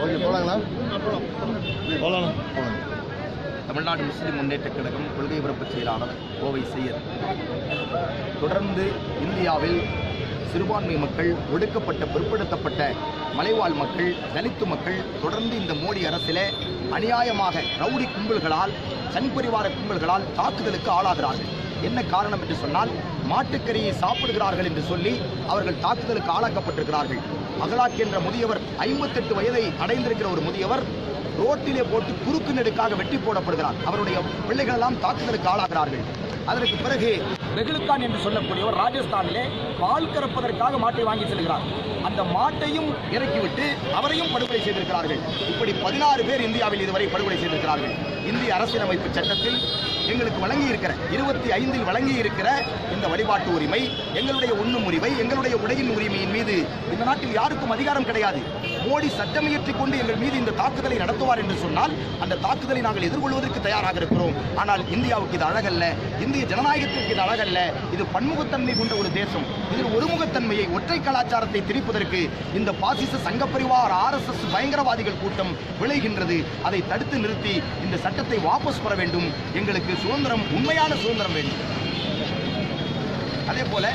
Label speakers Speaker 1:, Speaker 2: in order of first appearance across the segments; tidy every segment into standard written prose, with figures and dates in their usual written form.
Speaker 1: Okay, போகலாங்களா? போகலாம்.
Speaker 2: தமிழ்நாடு முஸ்லிம் முன்னேற்றக் கழகம் கொள்கை பரப்பு செயலாளர் கோவை சையத். தொடர்ந்து இந்தியாவில் சிறுபான்மை மக்கள், ஒடுக்கப்பட்ட பிற்படுத்தப்பட்ட மலைவாழ் மக்கள், தலித்து மக்கள் தொடர்ந்து இந்த மோடி அரசில் அநியாயமாக ரவுடி கும்பல்களால், சங் பரிவார கும்பல்களால் தாக்குதலுக்கு ஆளாகிறார்கள். என்ன காரணம் என்று சொன்னால், மாட்டுக்கறியை சாப்பிடுகிறார்கள் என்று சொல்லி அவர்கள் தாக்குதலுக்கு ஆளாக்கப்பட்டிருக்கிறார்கள். அகலாக் என்ற முதியவர், 58 வயதை அடைந்திருக்கிற ஒரு முதியவர் ரோட்டிலே போட்டு குறுக்கு நெடுக்காக வெட்டி போடப்படுகிறார். அவருடைய பிள்ளைகள் எல்லாம் தாக்குதலுக்கு ஆளாகிறார்கள். அதற்கு பிறகு பெகுலுக்கான் என்று சொல்லக்கூடியவர் ராஜஸ்தானிலே பால் கறப்பதற்காக மாட்டை வாங்கி செல்கிறார். அந்த மாட்டையும் இறக்கிவிட்டு அவரையும் படுகொலை செய்திருக்கிறார்கள். இப்படி 16 பேர் இந்தியாவில் இதுவரை படுகொலை செய்திருக்கிறார்கள். இந்திய அரசியலமைப்பு சட்டத்தில் எங்களுக்கு வழங்கியிருக்கிற 25 வழங்கியிருக்கிற இந்த வழிபாட்டு உரிமை, எங்களுடைய உண்ணும் உரிமை, எங்களுடைய உடையின் உரிமையின் மீது இந்த நாட்டில் யாருக்கும் அதிகாரம் கிடையாது. மோடி சட்டமியற்றிக் கொண்டு எங்கள் மீது இந்த தாக்குதலை நடத்துவார் என்று சொன்னால் அந்த தாக்குதலை நாங்கள் எதிர்கொள்வதற்கு தயாராக இருக்கிறோம். ஆனால் இந்தியாவுக்கு இது அழகல்ல, இந்திய ஜனநாயகத்திற்கு இது அழகல்ல. இது பன்முகத்தன்மை கொண்ட ஒரு தேசம். இதில் ஒருமுகத்தன்மையை, ஒற்றை கலாச்சாரத்தை திணிப்பதற்கு இந்த பாசிச சங்கப்பரிவார் RSS பயங்கரவாதிகள் கூட்டம் விளைகின்றது. அதை தடுத்து நிறுத்தி இந்த சட்டத்தை வாபஸ் பெற வேண்டும். எங்களுக்கு சுதந்திரம், உண்மையான சுதந்திரம் வேண்டும். அதே போல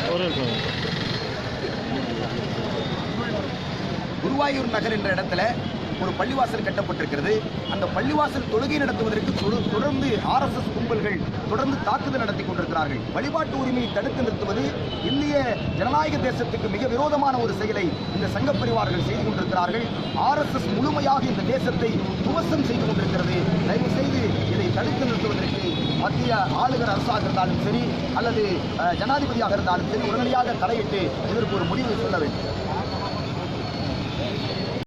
Speaker 2: குருவாயூர் நகர் என்ற இடத்துல ஒரு பள்ளிவாசல் கட்டப்பட்டிருக்கிறது. அந்த பள்ளிவாசல் தொழுகை நடத்துவதற்கு தொடர்ந்து RSS கும்பல்கள் தொடர்ந்து தாக்குதல் நடத்தி கொண்டிருக்கிறார்கள். வழிபாட்டு உரிமையை தடுத்து நிறுத்துவது இந்திய ஜனநாயக தேசத்துக்கு மிக விரோதமான ஒரு செயலை இந்த சங்கப்பரிவார்கள் செய்து கொண்டிருக்கிறார்கள். RSS முழுமையாக இந்த தேசத்தை துவசம் செய்து கொண்டிருக்கிறது. தயவு செய்து இதை தடுத்து நிறுத்துவதற்கு மத்திய ஆளுநர் அரசாக இருந்தாலும் சரி, அல்லது ஜனாதிபதியாக இருந்தாலும் சரி, உடனடியாக தலையிட்டு இதற்கு ஒரு முடிவை சொல்ல வேண்டும்.